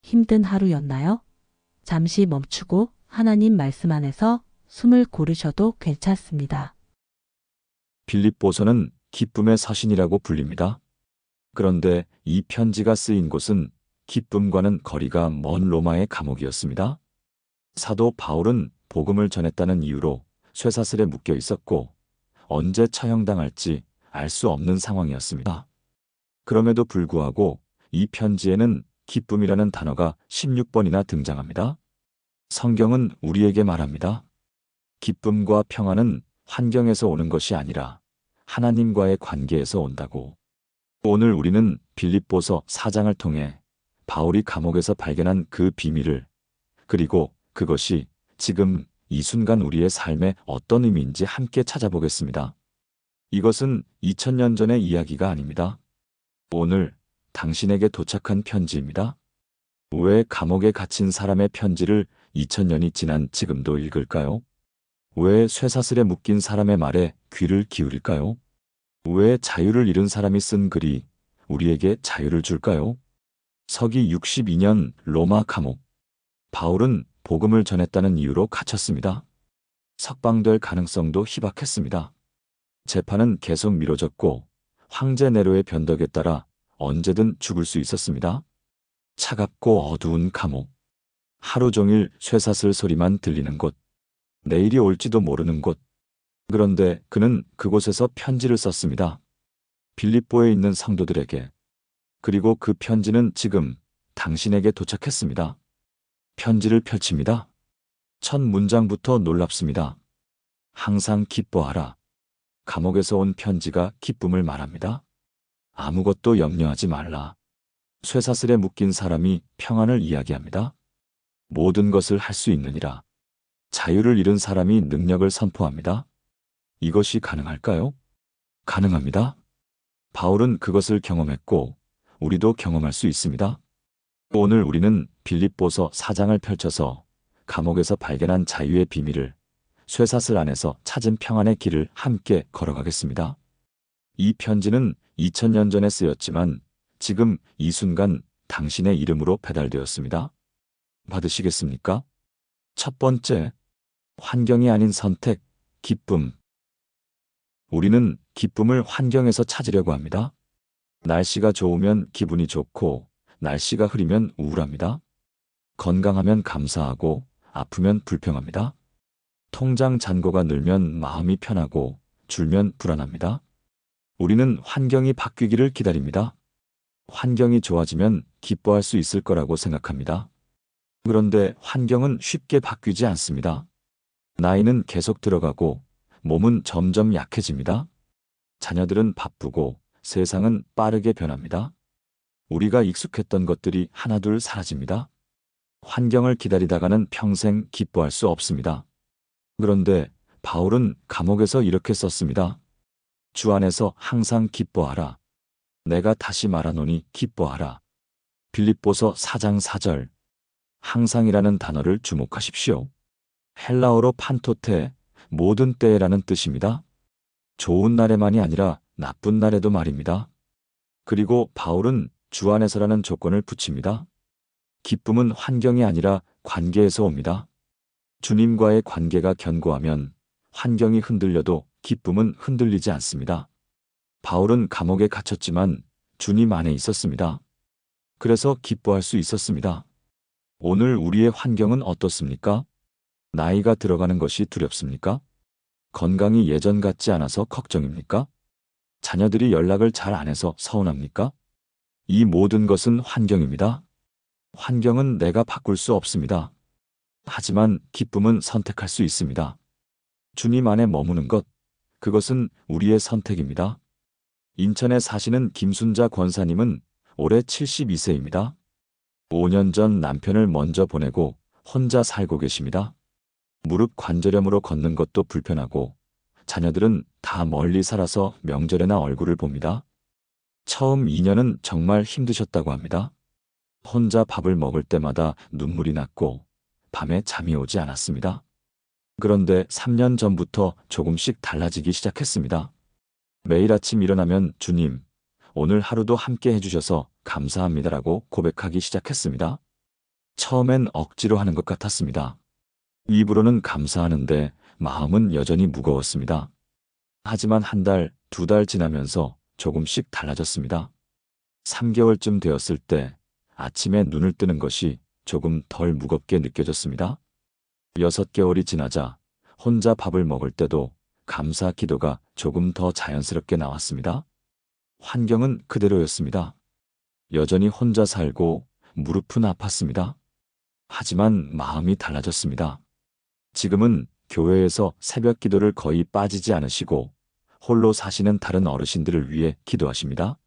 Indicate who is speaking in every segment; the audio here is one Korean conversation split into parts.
Speaker 1: 힘든 하루였나요? 잠시 멈추고 하나님 말씀 안에서 숨을 고르셔도 괜찮습니다.
Speaker 2: 빌립보서는 기쁨의 서신이라고 불립니다. 그런데 이 편지가 쓰인 곳은 기쁨과는 거리가 먼 로마의 감옥이었습니다. 사도 바울은 복음을 전했다는 이유로 쇠사슬에 묶여 있었고 언제 처형당할지 알 수 없는 상황이었습니다. 그럼에도 불구하고 이 편지에는 기쁨이라는 단어가 16번이나 등장합니다. 성경은 우리에게 말합니다. 기쁨과 평안은 환경에서 오는 것이 아니라 하나님과의 관계에서 온다고. 오늘 우리는 빌립보서 4장을 통해 바울이 감옥에서 발견한 그 비밀을, 그리고 그것이 지금 이 순간 우리의 삶에 어떤 의미인지 함께 찾아보겠습니다. 이것은 2000년 전의 이야기가 아닙니다. 오늘 당신에게 도착한 편지입니다. 왜 감옥에 갇힌 사람의 편지를 2000년이 지난 지금도 읽을까요? 왜 쇠사슬에 묶인 사람의 말에 귀를 기울일까요? 왜 자유를 잃은 사람이 쓴 글이 우리에게 자유를 줄까요? 서기 62년 로마 감옥. 바울은 복음을 전했다는 이유로 갇혔습니다. 석방될 가능성도 희박했습니다. 재판은 계속 미뤄졌고 황제 네로의 변덕에 따라 언제든 죽을 수 있었습니다. 차갑고 어두운 감옥. 하루 종일 쇠사슬 소리만 들리는 곳. 내일이 올지도 모르는 곳. 그런데 그는 그곳에서 편지를 썼습니다. 빌립보에 있는 성도들에게. 그리고 그 편지는 지금 당신에게 도착했습니다. 편지를 펼칩니다. 첫 문장부터 놀랍습니다. 항상 기뻐하라. 감옥에서 온 편지가 기쁨을 말합니다. 아무것도 염려하지 말라. 쇠사슬에 묶인 사람이 평안을 이야기합니다. 모든 것을 할 수 있느니라. 자유를 잃은 사람이 능력을 선포합니다. 이것이 가능할까요? 가능합니다. 바울은 그것을 경험했고 우리도 경험할 수 있습니다. 오늘 우리는 빌립보서 4장을 펼쳐서 감옥에서 발견한 자유의 비밀을, 쇠사슬 안에서 찾은 평안의 길을 함께 걸어가겠습니다. 이 편지는 2000년 전에 쓰였지만 지금 이 순간 당신의 이름으로 배달되었습니다. 받으시겠습니까? 첫 번째, 환경이 아닌 선택, 기쁨. 우리는 기쁨을 환경에서 찾으려고 합니다. 날씨가 좋으면 기분이 좋고 날씨가 흐리면 우울합니다. 건강하면 감사하고 아프면 불평합니다. 통장 잔고가 늘면 마음이 편하고 줄면 불안합니다. 우리는 환경이 바뀌기를 기다립니다. 환경이 좋아지면 기뻐할 수 있을 거라고 생각합니다. 그런데 환경은 쉽게 바뀌지 않습니다. 나이는 계속 들어가고 몸은 점점 약해집니다. 자녀들은 바쁘고 세상은 빠르게 변합니다. 우리가 익숙했던 것들이 하나둘 사라집니다. 환경을 기다리다가는 평생 기뻐할 수 없습니다. 그런데 바울은 감옥에서 이렇게 썼습니다. 주 안에서 항상 기뻐하라. 내가 다시 말하노니 기뻐하라. 빌립보서 4장 4절. 항상이라는 단어를 주목하십시오. 헬라어로 판토테, 모든 때에라는 뜻입니다. 좋은 날에만이 아니라 나쁜 날에도 말입니다. 그리고 바울은 주 안에서라는 조건을 붙입니다. 기쁨은 환경이 아니라 관계에서 옵니다. 주님과의 관계가 견고하면 환경이 흔들려도 기쁨은 흔들리지 않습니다. 바울은 감옥에 갇혔지만 주님 안에 있었습니다. 그래서 기뻐할 수 있었습니다. 오늘 우리의 환경은 어떻습니까? 나이가 들어가는 것이 두렵습니까? 건강이 예전 같지 않아서 걱정입니까? 자녀들이 연락을 잘 안 해서 서운합니까? 이 모든 것은 환경입니다. 환경은 내가 바꿀 수 없습니다. 하지만 기쁨은 선택할 수 있습니다. 주님 안에 머무는 것, 그것은 우리의 선택입니다. 인천에 사시는 김순자 권사님은 올해 72세입니다. 5년 전 남편을 먼저 보내고 혼자 살고 계십니다. 무릎 관절염으로 걷는 것도 불편하고 자녀들은 다 멀리 살아서 명절에나 얼굴을 봅니다. 처음 2년은 정말 힘드셨다고 합니다. 혼자 밥을 먹을 때마다 눈물이 났고 밤에 잠이 오지 않았습니다. 그런데 3년 전부터 조금씩 달라지기 시작했습니다. 매일 아침 일어나면 주님, 오늘 하루도 함께 해주셔서 감사합니다라고 고백하기 시작했습니다. 처음엔 억지로 하는 것 같았습니다. 입으로는 감사하는데 마음은 여전히 무거웠습니다. 하지만 한 달, 두 달 지나면서 조금씩 달라졌습니다. 3개월쯤 되었을 때 아침에 눈을 뜨는 것이 조금 덜 무겁게 느껴졌습니다. 6개월이 지나자 혼자 밥을 먹을 때도 감사 기도가 조금 더 자연스럽게 나왔습니다. 환경은 그대로였습니다. 여전히 혼자 살고 무릎은 아팠습니다. 하지만 마음이 달라졌습니다. 지금은 교회에서 새벽 기도를 거의 빠지지 않으시고 홀로 사시는 다른 어르신들을 위해 기도하십니다.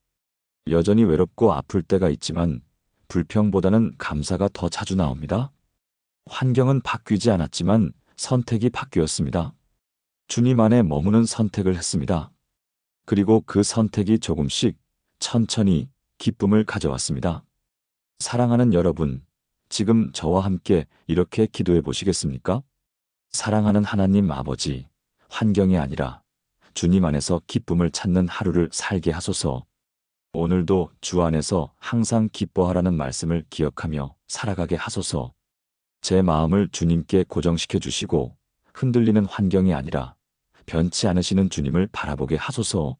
Speaker 2: 여전히 외롭고 아플 때가 있지만 불평보다는 감사가 더 자주 나옵니다. 환경은 바뀌지 않았지만 선택이 바뀌었습니다. 주님 안에 머무는 선택을 했습니다. 그리고 그 선택이 조금씩 천천히 기쁨을 가져왔습니다. 사랑하는 여러분, 지금 저와 함께 이렇게 기도해 보시겠습니까? 사랑하는 하나님 아버지, 환경이 아니라 주님 안에서 기쁨을 찾는 하루를 살게 하소서. 오늘도 주 안에서 항상 기뻐하라는 말씀을 기억하며 살아가게 하소서. 제 마음을 주님께 고정시켜 주시고 흔들리는 환경이 아니라 변치 않으시는 주님을 바라보게 하소서.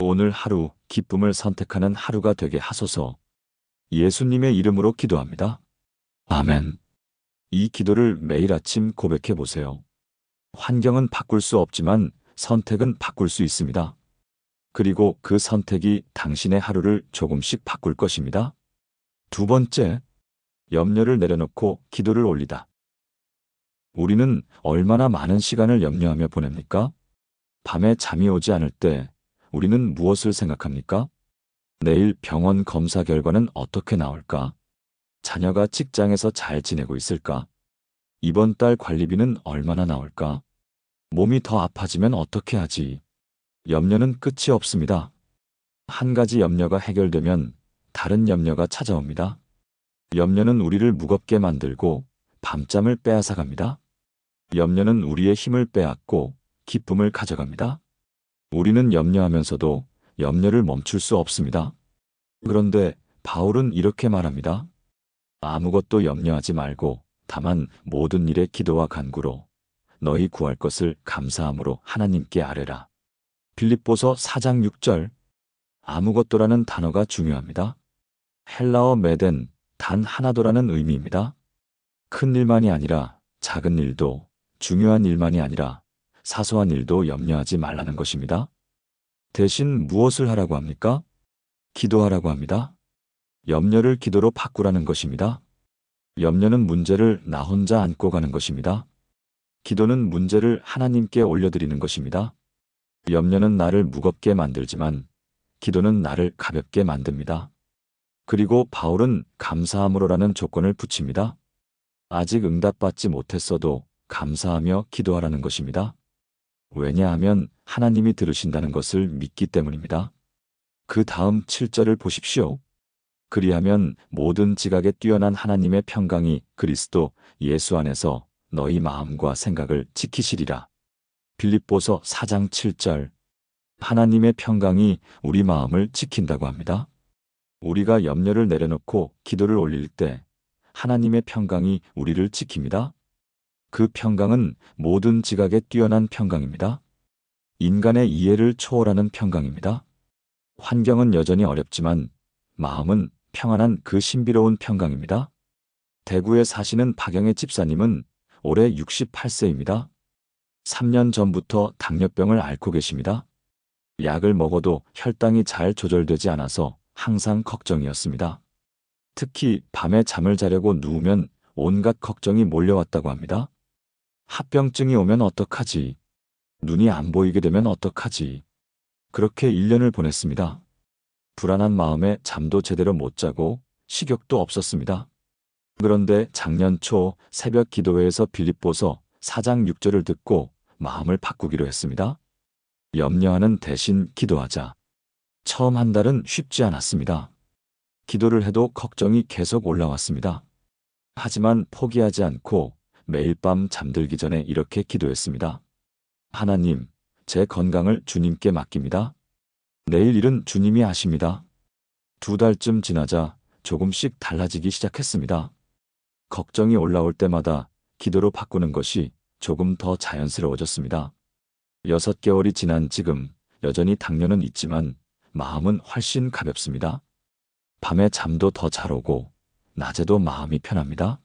Speaker 2: 오늘 하루 기쁨을 선택하는 하루가 되게 하소서. 예수님의 이름으로 기도합니다. 아멘. 이 기도를 매일 아침 고백해 보세요. 환경은 바꿀 수 없지만 선택은 바꿀 수 있습니다. 그리고 그 선택이 당신의 하루를 조금씩 바꿀 것입니다. 두 번째, 염려를 내려놓고 기도를 올리다. 우리는 얼마나 많은 시간을 염려하며 보냅니까? 밤에 잠이 오지 않을 때 우리는 무엇을 생각합니까? 내일 병원 검사 결과는 어떻게 나올까? 자녀가 직장에서 잘 지내고 있을까? 이번 달 관리비는 얼마나 나올까? 몸이 더 아파지면 어떻게 하지? 염려는 끝이 없습니다. 한 가지 염려가 해결되면 다른 염려가 찾아옵니다. 염려는 우리를 무겁게 만들고 밤잠을 빼앗아갑니다. 염려는 우리의 힘을 빼앗고 기쁨을 가져갑니다. 우리는 염려하면서도 염려를 멈출 수 없습니다. 그런데 바울은 이렇게 말합니다. 아무것도 염려하지 말고 다만 모든 일에 기도와 간구로 너희 구할 것을 감사함으로 하나님께 아뢰라. 빌립보서 4장 6절. 아무것도라는 단어가 중요합니다. 헬라어 메덴, 단 하나도라는 의미입니다. 큰 일만이 아니라 작은 일도, 중요한 일만이 아니라 사소한 일도 염려하지 말라는 것입니다. 대신 무엇을 하라고 합니까? 기도하라고 합니다. 염려를 기도로 바꾸라는 것입니다. 염려는 문제를 나 혼자 안고 가는 것입니다. 기도는 문제를 하나님께 올려드리는 것입니다. 염려는 나를 무겁게 만들지만 기도는 나를 가볍게 만듭니다. 그리고 바울은 감사함으로라는 조건을 붙입니다. 아직 응답받지 못했어도 감사하며 기도하라는 것입니다. 왜냐하면 하나님이 들으신다는 것을 믿기 때문입니다. 그 다음 7절을 보십시오. 그리하면 모든 지각에 뛰어난 하나님의 평강이 그리스도 예수 안에서 너희 마음과 생각을 지키시리라. 빌립보서 4장 7절. 하나님의 평강이 우리 마음을 지킨다고 합니다. 우리가 염려를 내려놓고 기도를 올릴 때 하나님의 평강이 우리를 지킵니다. 그 평강은 모든 지각에 뛰어난 평강입니다. 인간의 이해를 초월하는 평강입니다. 환경은 여전히 어렵지만 마음은 평안한 그 신비로운 평강입니다. 대구에 사시는 박영애 집사님은 올해 68세입니다. 3년 전부터 당뇨병을 앓고 계십니다. 약을 먹어도 혈당이 잘 조절되지 않아서 항상 걱정이었습니다. 특히 밤에 잠을 자려고 누우면 온갖 걱정이 몰려왔다고 합니다. 합병증이 오면 어떡하지? 눈이 안 보이게 되면 어떡하지? 그렇게 1년을 보냈습니다. 불안한 마음에 잠도 제대로 못 자고 식욕도 없었습니다. 그런데 작년 초 새벽 기도회에서 빌립보서 4장 6절을 듣고 마음을 바꾸기로 했습니다. 염려하는 대신 기도하자. 처음 한 달은 쉽지 않았습니다. 기도를 해도 걱정이 계속 올라왔습니다. 하지만 포기하지 않고 매일 밤 잠들기 전에 이렇게 기도했습니다. 하나님, 제 건강을 주님께 맡깁니다. 내일 일은 주님이 아십니다. 2달쯤 지나자 조금씩 달라지기 시작했습니다. 걱정이 올라올 때마다 기도로 바꾸는 것이 조금 더 자연스러워졌습니다. 6개월이 지난 지금 여전히 당뇨는 있지만 마음은 훨씬 가볍습니다. 밤에 잠도 더 잘 오고 낮에도 마음이 편합니다.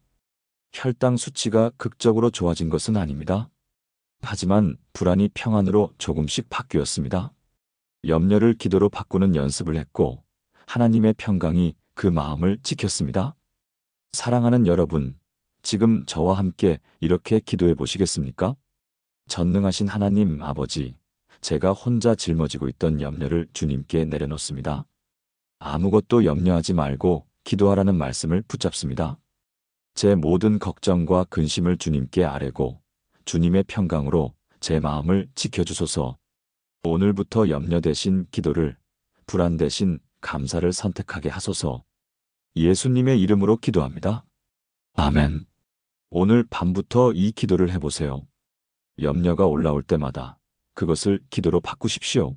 Speaker 2: 혈당 수치가 극적으로 좋아진 것은 아닙니다. 하지만 불안이 평안으로 조금씩 바뀌었습니다. 염려를 기도로 바꾸는 연습을 했고 하나님의 평강이 그 마음을 지켰습니다. 사랑하는 여러분, 지금 저와 함께 이렇게 기도해 보시겠습니까? 전능하신 하나님 아버지, 제가 혼자 짊어지고 있던 염려를 주님께 내려놓습니다. 아무것도 염려하지 말고 기도하라는 말씀을 붙잡습니다. 제 모든 걱정과 근심을 주님께 아뢰고 주님의 평강으로 제 마음을 지켜주소서. 오늘부터 염려 대신 기도를, 불안 대신 감사를 선택하게 하소서. 예수님의 이름으로 기도합니다. 아멘. 오늘 밤부터 이 기도를 해보세요. 염려가 올라올 때마다 그것을 기도로 바꾸십시오.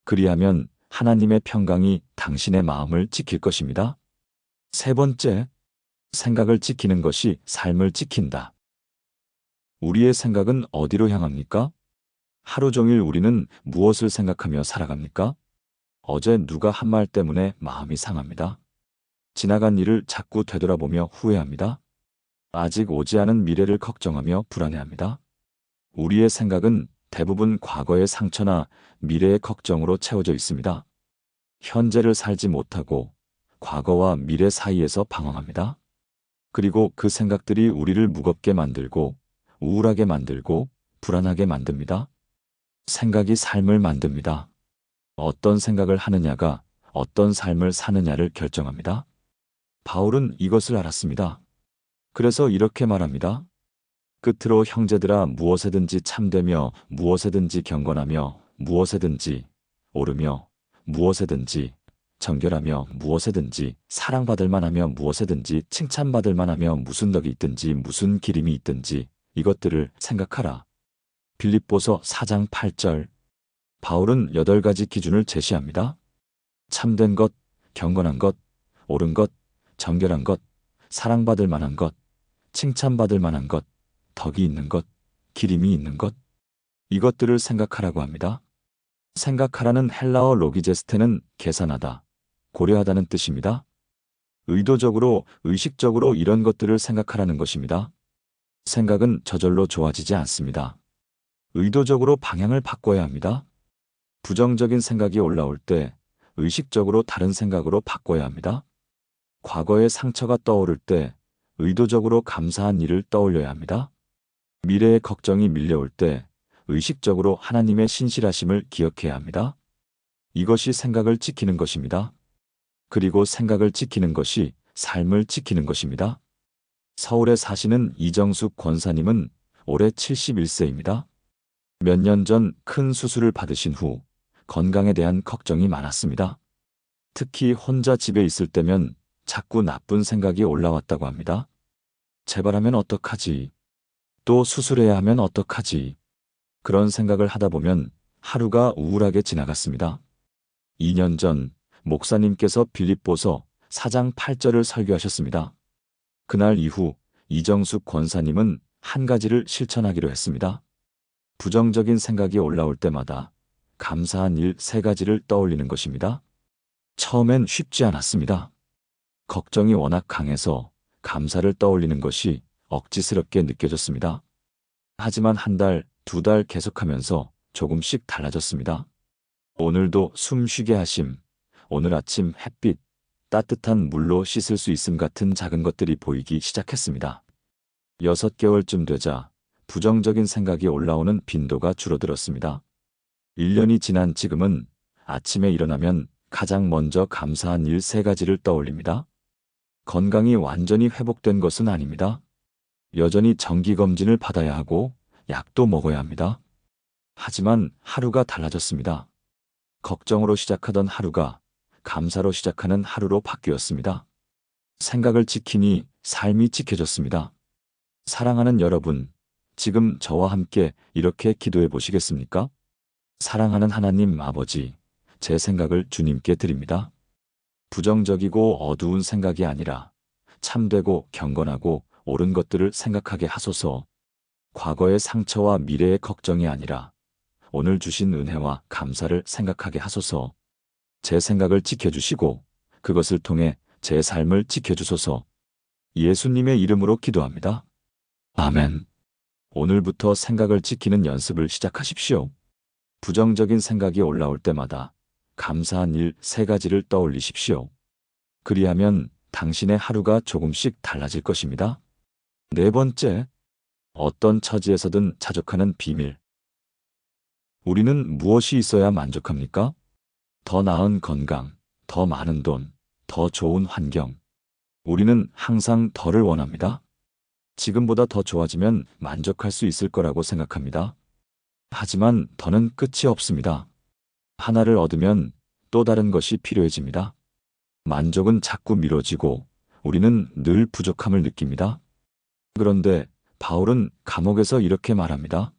Speaker 2: 그리하면 하나님의 평강이 당신의 마음을 지킬 것입니다. 세 번째, 생각을 지키는 것이 삶을 지킨다. 우리의 생각은 어디로 향합니까? 하루 종일 우리는 무엇을 생각하며 살아갑니까? 어제 누가 한 말 때문에 마음이 상합니다. 지나간 일을 자꾸 되돌아보며 후회합니다. 아직 오지 않은 미래를 걱정하며 불안해합니다. 우리의 생각은 대부분 과거의 상처나 미래의 걱정으로 채워져 있습니다. 현재를 살지 못하고 과거와 미래 사이에서 방황합니다. 그리고 그 생각들이 우리를 무겁게 만들고 우울하게 만들고 불안하게 만듭니다. 생각이 삶을 만듭니다. 어떤 생각을 하느냐가 어떤 삶을 사느냐를 결정합니다. 바울은 이것을 알았습니다. 그래서 이렇게 말합니다. 끝으로 형제들아 무엇에든지 참되며 무엇에든지 경건하며 무엇에든지 오르며 무엇에든지 정결하며 무엇에든지 사랑받을 만하며 무엇에든지 칭찬받을 만하며 무슨 덕이 있든지 무슨 기림이 있든지 이것들을 생각하라. 빌립보서 4장 8절. 바울은 8가지 기준을 제시합니다. 참된 것, 경건한 것, 옳은 것, 정결한 것, 사랑받을 만한 것, 칭찬받을 만한 것, 덕이 있는 것, 기림이 있는 것. 이것들을 생각하라고 합니다. 생각하라는 헬라어 로기제스테는 계산하다, 고려하다는 뜻입니다. 의도적으로, 의식적으로 이런 것들을 생각하라는 것입니다. 생각은 저절로 좋아지지 않습니다. 의도적으로 방향을 바꿔야 합니다. 부정적인 생각이 올라올 때 의식적으로 다른 생각으로 바꿔야 합니다. 과거의 상처가 떠오를 때 의도적으로 감사한 일을 떠올려야 합니다. 미래의 걱정이 밀려올 때 의식적으로 하나님의 신실하심을 기억해야 합니다. 이것이 생각을 지키는 것입니다. 그리고 생각을 지키는 것이 삶을 지키는 것입니다. 서울에 사시는 이정숙 권사님은 올해 71세입니다. 몇 년 전 큰 수술을 받으신 후 건강에 대한 걱정이 많았습니다. 특히 혼자 집에 있을 때면 자꾸 나쁜 생각이 올라왔다고 합니다. 재발하면 어떡하지? 또 수술해야 하면 어떡하지? 그런 생각을 하다 보면 하루가 우울하게 지나갔습니다. 2년 전 목사님께서 빌립보서 4장 8절을 설교하셨습니다. 그날 이후 이정숙 권사님은 한 가지를 실천하기로 했습니다. 부정적인 생각이 올라올 때마다 감사한 일 3가지를 떠올리는 것입니다. 처음엔 쉽지 않았습니다. 걱정이 워낙 강해서 감사를 떠올리는 것이 억지스럽게 느껴졌습니다. 하지만 1달, 2달 계속하면서 조금씩 달라졌습니다. 오늘도 숨 쉬게 하심, 오늘 아침 햇빛, 따뜻한 물로 씻을 수 있음 같은 작은 것들이 보이기 시작했습니다. 6개월쯤 되자 부정적인 생각이 올라오는 빈도가 줄어들었습니다. 1년이 지난 지금은 아침에 일어나면 가장 먼저 감사한 일 3가지를 떠올립니다. 건강이 완전히 회복된 것은 아닙니다. 여전히 정기검진을 받아야 하고 약도 먹어야 합니다. 하지만 하루가 달라졌습니다. 걱정으로 시작하던 하루가 감사로 시작하는 하루로 바뀌었습니다. 생각을 지키니 삶이 지켜졌습니다. 사랑하는 여러분, 지금 저와 함께 이렇게 기도해 보시겠습니까? 사랑하는 하나님 아버지, 제 생각을 주님께 드립니다. 부정적이고 어두운 생각이 아니라 참되고 경건하고 옳은 것들을 생각하게 하소서. 과거의 상처와 미래의 걱정이 아니라 오늘 주신 은혜와 감사를 생각하게 하소서. 제 생각을 지켜주시고 그것을 통해 제 삶을 지켜주소서. 예수님의 이름으로 기도합니다. 아멘. 오늘부터 생각을 지키는 연습을 시작하십시오. 부정적인 생각이 올라올 때마다 감사한 일 3가지를 떠올리십시오. 그리하면 당신의 하루가 조금씩 달라질 것입니다. 4번째, 어떤 처지에서든 자족하는 비밀. 우리는 무엇이 있어야 만족합니까? 더 나은 건강, 더 많은 돈, 더 좋은 환경. 우리는 항상 더를 원합니다. 지금보다 더 좋아지면 만족할 수 있을 거라고 생각합니다. 하지만 더는 끝이 없습니다. 하나를 얻으면 또 다른 것이 필요해집니다. 만족은 자꾸 미뤄지고 우리는 늘 부족함을 느낍니다. 그런데 바울은 감옥에서 이렇게 말합니다.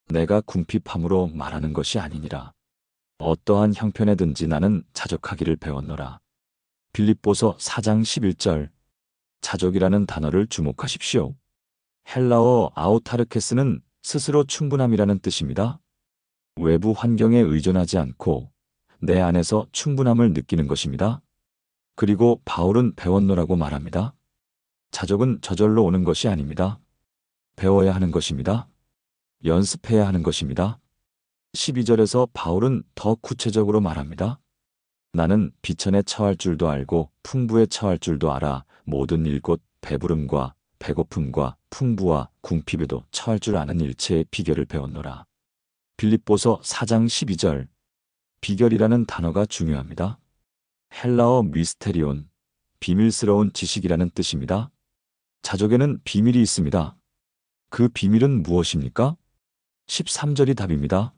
Speaker 2: 내가 궁핍함으로 말하는 것이 아니니라. 어떠한 형편에든지 나는 자족하기를 배웠노라. 빌립보서 4장 11절. 자족이라는 단어를 주목하십시오. 헬라어 아우타르케스는 스스로 충분함이라는 뜻입니다. 외부 환경에 의존하지 않고 내 안에서 충분함을 느끼는 것입니다. 그리고 바울은 배웠노라고 말합니다. 자족은 저절로 오는 것이 아닙니다. 배워야 하는 것입니다. 연습해야 하는 것입니다. 12절에서 바울은 더 구체적으로 말합니다. 나는 비천에 처할 줄도 알고 풍부에 처할 줄도 알아 모든 일 곧 배부름과 배고픔과 풍부와 궁핍에도 처할 줄 아는 일체의 비결을 배웠노라. 빌립보서 4장 12절. 비결이라는 단어가 중요합니다. 헬라어 미스테리온, 비밀스러운 지식이라는 뜻입니다. 자족에는 비밀이 있습니다. 그 비밀은 무엇입니까? 13절이 답입니다.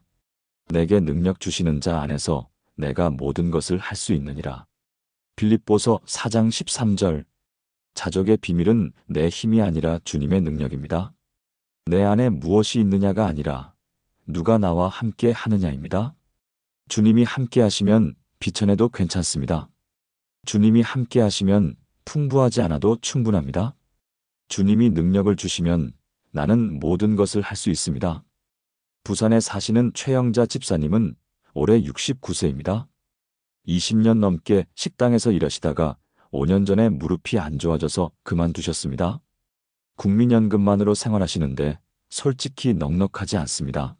Speaker 2: 내게 능력 주시는 자 안에서 내가 모든 것을 할 수 있느니라. 빌립보서 4장 13절. 자족의 비밀은 내 힘이 아니라 주님의 능력입니다. 내 안에 무엇이 있느냐가 아니라 누가 나와 함께 하느냐입니다. 주님이 함께 하시면 비천해도 괜찮습니다. 주님이 함께 하시면 풍부하지 않아도 충분합니다. 주님이 능력을 주시면 나는 모든 것을 할 수 있습니다. 부산에 사시는 최영자 집사님은 올해 69세입니다. 20년 넘게 식당에서 일하시다가 5년 전에 무릎이 안 좋아져서 그만두셨습니다. 국민연금만으로 생활하시는데 솔직히 넉넉하지 않습니다.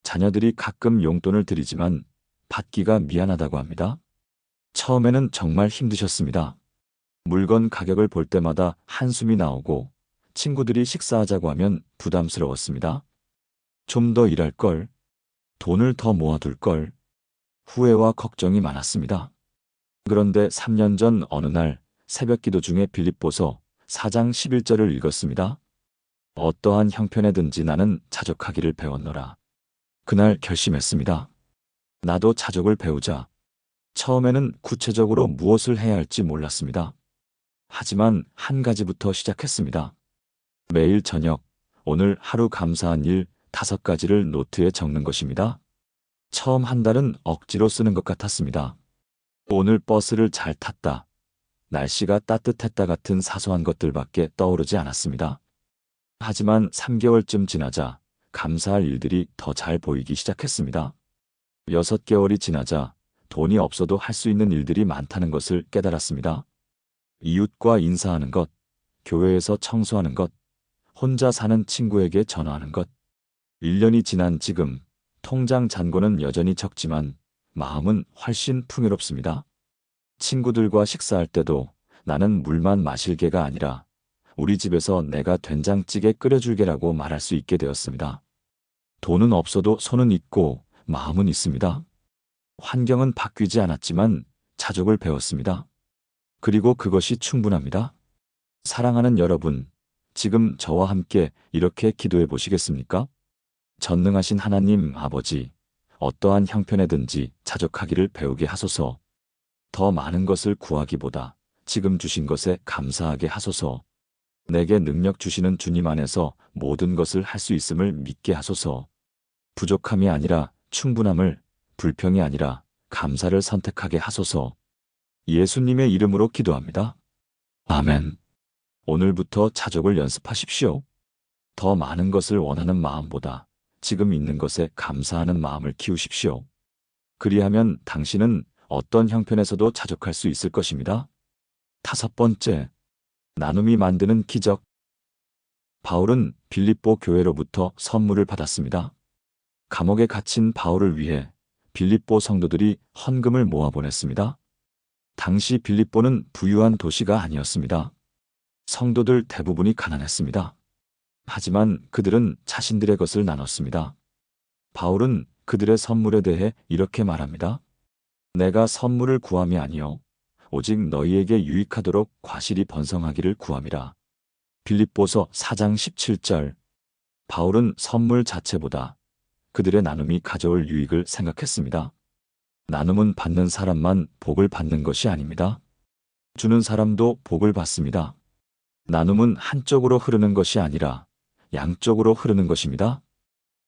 Speaker 2: 자녀들이 가끔 용돈을 드리지만 받기가 미안하다고 합니다. 처음에는 정말 힘드셨습니다. 물건 가격을 볼 때마다 한숨이 나오고 친구들이 식사하자고 하면 부담스러웠습니다. 좀 더 일할 걸, 돈을 더 모아둘 걸, 후회와 걱정이 많았습니다. 그런데 3년 전 어느 날 새벽 기도 중에 빌립보서 4장 11절을 읽었습니다. 어떠한 형편에든지 나는 자족하기를 배웠노라. 그날 결심했습니다. 나도 자족을 배우자. 처음에는 구체적으로 무엇을 해야 할지 몰랐습니다. 하지만 한 가지부터 시작했습니다. 매일 저녁, 오늘 하루 감사한 일 5가지를 노트에 적는 것입니다. 처음 한 달은 억지로 쓰는 것 같았습니다. 오늘 버스를 잘 탔다. 날씨가 따뜻했다 같은 사소한 것들밖에 떠오르지 않았습니다. 하지만 3개월쯤 지나자 감사할 일들이 더 잘 보이기 시작했습니다. 6개월이 지나자 돈이 없어도 할 수 있는 일들이 많다는 것을 깨달았습니다. 이웃과 인사하는 것, 교회에서 청소하는 것, 혼자 사는 친구에게 전화하는 것. 1년이 지난 지금 통장 잔고는 여전히 적지만 마음은 훨씬 풍요롭습니다. 친구들과 식사할 때도 나는 물만 마실 게가 아니라 우리 집에서 내가 된장찌개 끓여줄게라고 말할 수 있게 되었습니다. 돈은 없어도 손은 있고 마음은 있습니다. 환경은 바뀌지 않았지만 자족을 배웠습니다. 그리고 그것이 충분합니다. 사랑하는 여러분, 지금 저와 함께 이렇게 기도해 보시겠습니까? 전능하신 하나님 아버지, 어떠한 형편에든지 자족하기를 배우게 하소서. 더 많은 것을 구하기보다 지금 주신 것에 감사하게 하소서. 내게 능력 주시는 주님 안에서 모든 것을 할 수 있음을 믿게 하소서. 부족함이 아니라 충분함을, 불평이 아니라 감사를 선택하게 하소서. 예수님의 이름으로 기도합니다. 아멘. 오늘부터 자족을 연습하십시오. 더 많은 것을 원하는 마음보다 지금 있는 것에 감사하는 마음을 키우십시오. 그리하면 당신은 어떤 형편에서도 자족할 수 있을 것입니다. 5번째, 나눔이 만드는 기적. 바울은 빌립보 교회로부터 선물을 받았습니다. 감옥에 갇힌 바울을 위해 빌립보 성도들이 헌금을 모아 보냈습니다. 당시 빌립보는 부유한 도시가 아니었습니다. 성도들 대부분이 가난했습니다. 하지만 그들은 자신들의 것을 나눴습니다. 바울은 그들의 선물에 대해 이렇게 말합니다. 내가 선물을 구함이 아니요 오직 너희에게 유익하도록 과실이 번성하기를 구함이라. 빌립보서 4장 17절. 바울은 선물 자체보다 그들의 나눔이 가져올 유익을 생각했습니다. 나눔은 받는 사람만 복을 받는 것이 아닙니다. 주는 사람도 복을 받습니다. 나눔은 한쪽으로 흐르는 것이 아니라 양쪽으로 흐르는 것입니다.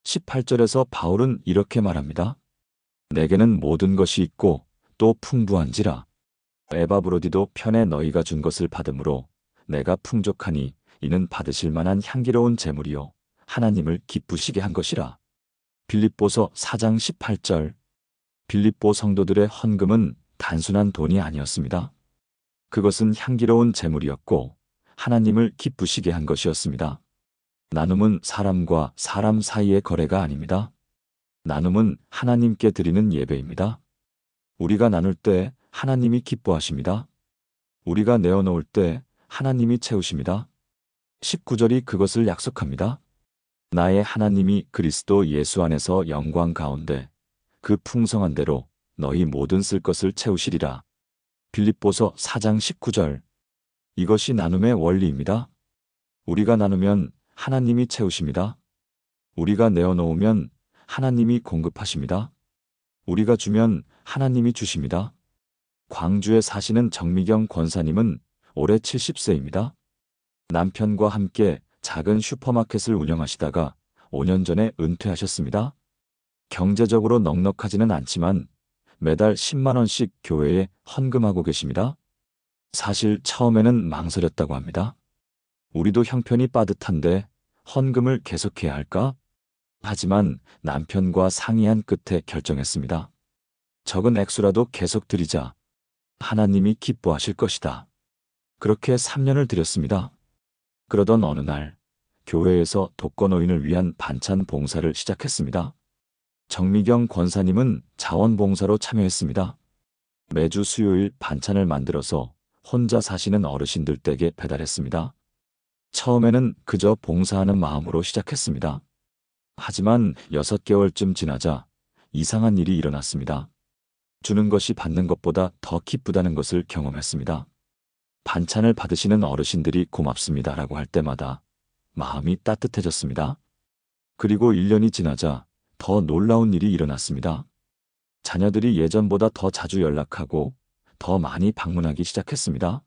Speaker 2: 18절에서 바울은 이렇게 말합니다. 내게는 모든 것이 있고 또 풍부한지라. 에바브로디도 편에 너희가 준 것을 받음으로 내가 풍족하니 이는 받으실 만한 향기로운 재물이요 하나님을 기쁘시게 한 것이라. 빌립보서 4장 18절. 빌립보 성도들의 헌금은 단순한 돈이 아니었습니다. 그것은 향기로운 재물이었고 하나님을 기쁘시게 한 것이었습니다. 나눔은 사람과 사람 사이의 거래가 아닙니다. 나눔은 하나님께 드리는 예배입니다. 우리가 나눌 때 하나님이 기뻐하십니다. 우리가 내어놓을 때 하나님이 채우십니다. 19절이 그것을 약속합니다. 나의 하나님이 그리스도 예수 안에서 영광 가운데 그 풍성한 대로 너희 모든 쓸 것을 채우시리라. 빌립보서 4장 19절. 이것이 나눔의 원리입니다. 우리가 나누면 하나님이 채우십니다. 우리가 내어놓으면 하나님이 공급하십니다. 우리가 주면 하나님이 주십니다. 광주에 사시는 정미경 권사님은 올해 70세입니다. 남편과 함께 작은 슈퍼마켓을 운영하시다가 5년 전에 은퇴하셨습니다. 경제적으로 넉넉하지는 않지만 매달 10만 원씩 교회에 헌금하고 계십니다. 사실 처음에는 망설였다고 합니다. 우리도 형편이 빠듯한데 헌금을 계속해야 할까? 하지만 남편과 상의한 끝에 결정했습니다. 적은 액수라도 계속 드리자. 하나님이 기뻐하실 것이다. 그렇게 3년을 드렸습니다. 그러던 어느 날 교회에서 독거노인을 위한 반찬 봉사를 시작했습니다. 정미경 권사님은 자원봉사로 참여했습니다. 매주 수요일 반찬을 만들어서 혼자 사시는 어르신들 댁에 배달했습니다. 처음에는 그저 봉사하는 마음으로 시작했습니다. 하지만 6개월쯤 지나자 이상한 일이 일어났습니다. 주는 것이 받는 것보다 더 기쁘다는 것을 경험했습니다. 반찬을 받으시는 어르신들이 고맙습니다라고 할 때마다 마음이 따뜻해졌습니다. 그리고 1년이 지나자 더 놀라운 일이 일어났습니다. 자녀들이 예전보다 더 자주 연락하고 더 많이 방문하기 시작했습니다.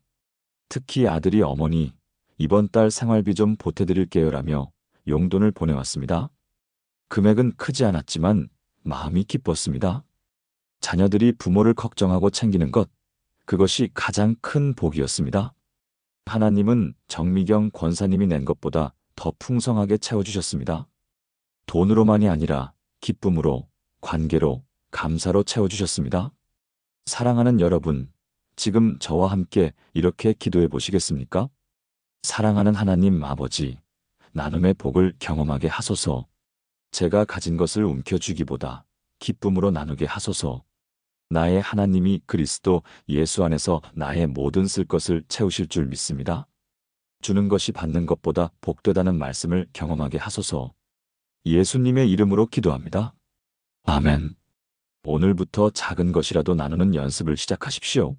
Speaker 2: 특히 아들이 어머니, 이번 달 생활비 좀 보태드릴게요라며 용돈을 보내왔습니다. 금액은 크지 않았지만 마음이 기뻤습니다. 자녀들이 부모를 걱정하고 챙기는 것, 그것이 가장 큰 복이었습니다. 하나님은 정미경 권사님이 낸 것보다 더 풍성하게 채워주셨습니다. 돈으로만이 아니라 기쁨으로, 관계로, 감사로 채워주셨습니다. 사랑하는 여러분, 지금 저와 함께 이렇게 기도해 보시겠습니까? 사랑하는 하나님 아버지, 나눔의 복을 경험하게 하소서. 제가 가진 것을 움켜쥐기보다 기쁨으로 나누게 하소서. 나의 하나님이 그리스도 예수 안에서 나의 모든 쓸 것을 채우실 줄 믿습니다. 주는 것이 받는 것보다 복되다는 말씀을 경험하게 하소서. 예수님의 이름으로 기도합니다. 아멘. 오늘부터 작은 것이라도 나누는 연습을 시작하십시오.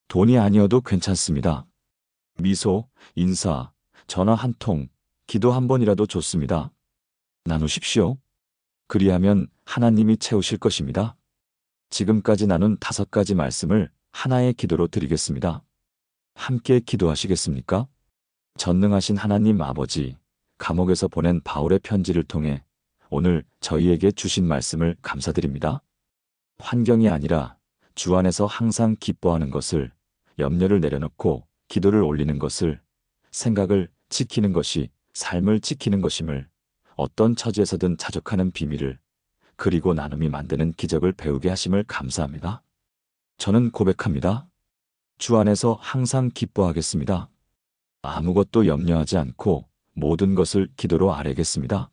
Speaker 2: 돈이 아니어도 괜찮습니다. 미소, 인사, 전화 한 통, 기도 한 번이라도 좋습니다. 나누십시오. 그리하면 하나님이 채우실 것입니다. 지금까지 나눈 5가지 말씀을 하나의 기도로 드리겠습니다. 함께 기도하시겠습니까? 전능하신 하나님 아버지, 감옥에서 보낸 바울의 편지를 통해 오늘 저희에게 주신 말씀을 감사드립니다. 환경이 아니라 주 안에서 항상 기뻐하는 것을, 염려를 내려놓고 기도를 올리는 것을, 생각을 지키는 것이 삶을 지키는 것임을, 어떤 처지에서든 자족하는 비밀을, 그리고 나눔이 만드는 기적을 배우게 하심을 감사합니다. 저는 고백합니다. 주 안에서 항상 기뻐하겠습니다. 아무것도 염려하지 않고 모든 것을 기도로 아뢰겠습니다.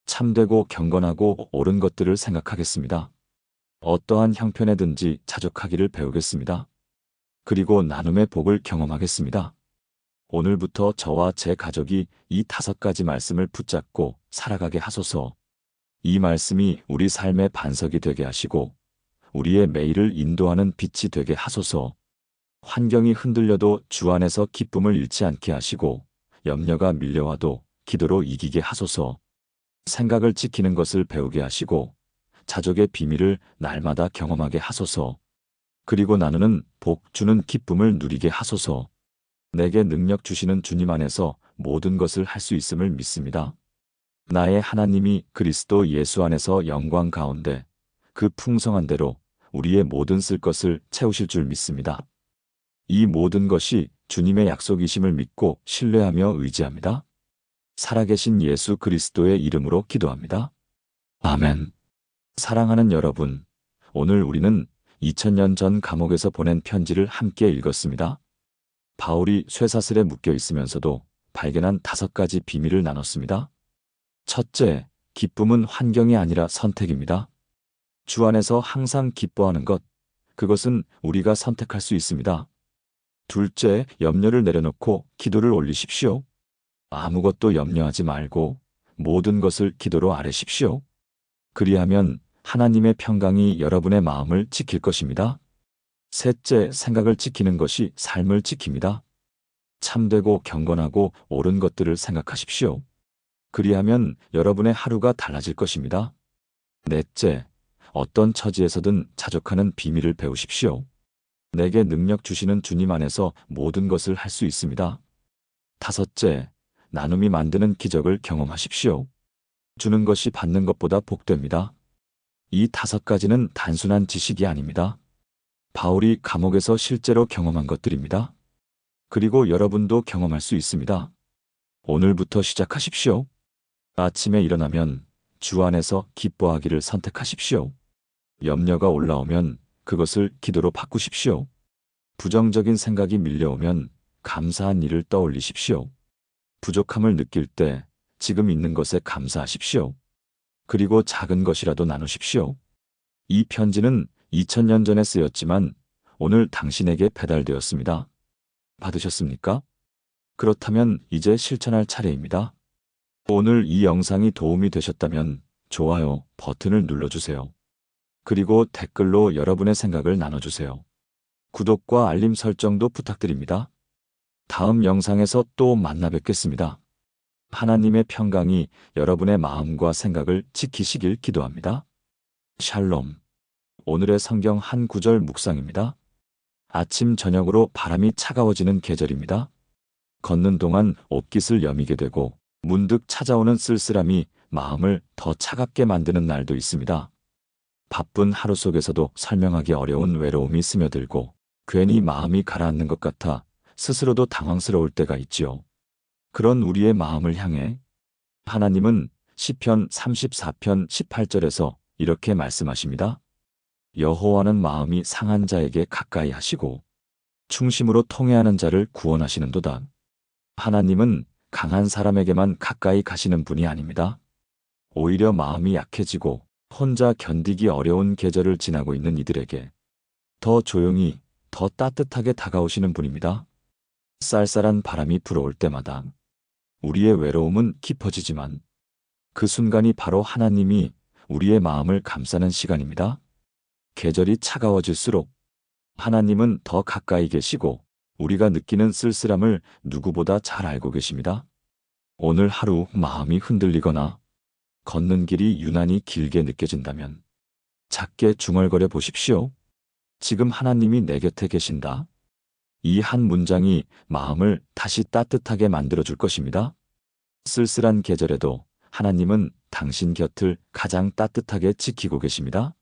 Speaker 2: 참되고 경건하고 옳은 것들을 생각하겠습니다. 어떠한 형편에든지 자족하기를 배우겠습니다. 그리고 나눔의 복을 경험하겠습니다. 오늘부터 저와 제 가족이 이 5가지 말씀을 붙잡고 살아가게 하소서. 이 말씀이 우리 삶의 반석이 되게 하시고 우리의 매일을 인도하는 빛이 되게 하소서. 환경이 흔들려도 주 안에서 기쁨을 잃지 않게 하시고 염려가 밀려와도 기도로 이기게 하소서. 생각을 지키는 것을 배우게 하시고 자족의 비밀을 날마다 경험하게 하소서. 그리고 나누는 복 주는 기쁨을 누리게 하소서. 내게 능력 주시는 주님 안에서 모든 것을 할 수 있음을 믿습니다. 나의 하나님이 그리스도 예수 안에서 영광 가운데 그 풍성한 대로 우리의 모든 쓸 것을 채우실 줄 믿습니다. 이 모든 것이 주님의 약속이심을 믿고 신뢰하며 의지합니다. 살아계신 예수 그리스도의 이름으로 기도합니다. 아멘. 사랑하는 여러분, 오늘 우리는 2000년 전 감옥에서 보낸 편지를 함께 읽었습니다. 바울이 쇠사슬에 묶여 있으면서도 발견한 5가지 비밀을 나눴습니다. 첫째, 기쁨은 환경이 아니라 선택입니다. 주 안에서 항상 기뻐하는 것, 그것은 우리가 선택할 수 있습니다. 둘째, 염려를 내려놓고 기도를 올리십시오. 아무것도 염려하지 말고 모든 것을 기도로 아뢰십시오. 그리하면 하나님의 평강이 여러분의 마음을 지킬 것입니다. 셋째, 생각을 지키는 것이 삶을 지킵니다. 참되고 경건하고 옳은 것들을 생각하십시오. 그리하면 여러분의 하루가 달라질 것입니다. 넷째, 어떤 처지에서든 자족하는 비밀을 배우십시오. 내게 능력 주시는 주님 안에서 모든 것을 할 수 있습니다. 다섯째, 나눔이 만드는 기적을 경험하십시오. 주는 것이 받는 것보다 복됩니다. 이 5가지는 단순한 지식이 아닙니다. 바울이 감옥에서 실제로 경험한 것들입니다. 그리고 여러분도 경험할 수 있습니다. 오늘부터 시작하십시오. 아침에 일어나면 주 안에서 기뻐하기를 선택하십시오. 염려가 올라오면 그것을 기도로 바꾸십시오. 부정적인 생각이 밀려오면 감사한 일을 떠올리십시오. 부족함을 느낄 때 지금 있는 것에 감사하십시오. 그리고 작은 것이라도 나누십시오. 이 편지는 2000년 전에 쓰였지만 오늘 당신에게 배달되었습니다. 받으셨습니까? 그렇다면 이제 실천할 차례입니다. 오늘 이 영상이 도움이 되셨다면 좋아요 버튼을 눌러주세요. 그리고 댓글로 여러분의 생각을 나눠주세요. 구독과 알림 설정도 부탁드립니다. 다음 영상에서 또 만나 뵙겠습니다. 하나님의 평강이 여러분의 마음과 생각을 지키시길 기도합니다. 샬롬. 오늘의 성경 한 구절 묵상입니다. 아침 저녁으로 바람이 차가워지는 계절입니다. 걷는 동안 옷깃을 여미게 되고 문득 찾아오는 쓸쓸함이 마음을 더 차갑게 만드는 날도 있습니다. 바쁜 하루 속에서도 설명하기 어려운 외로움이 스며들고 괜히 마음이 가라앉는 것 같아 스스로도 당황스러울 때가 있지요. 그런 우리의 마음을 향해 하나님은 시편 34편 18절에서 이렇게 말씀하십니다. 여호와는 마음이 상한 자에게 가까이 하시고 충심으로 통회하는 자를 구원하시는도다. 하나님은 강한 사람에게만 가까이 가시는 분이 아닙니다. 오히려 마음이 약해지고 혼자 견디기 어려운 계절을 지나고 있는 이들에게 더 조용히, 더 따뜻하게 다가오시는 분입니다. 쌀쌀한 바람이 불어올 때마다 우리의 외로움은 깊어지지만 그 순간이 바로 하나님이 우리의 마음을 감싸는 시간입니다. 계절이 차가워질수록 하나님은 더 가까이 계시고 우리가 느끼는 쓸쓸함을 누구보다 잘 알고 계십니다. 오늘 하루 마음이 흔들리거나 걷는 길이 유난히 길게 느껴진다면 작게 중얼거려 보십시오. 지금 하나님이 내 곁에 계신다. 이 한 문장이 마음을 다시 따뜻하게 만들어줄 것입니다. 쓸쓸한 계절에도 하나님은 당신 곁을 가장 따뜻하게 지키고 계십니다.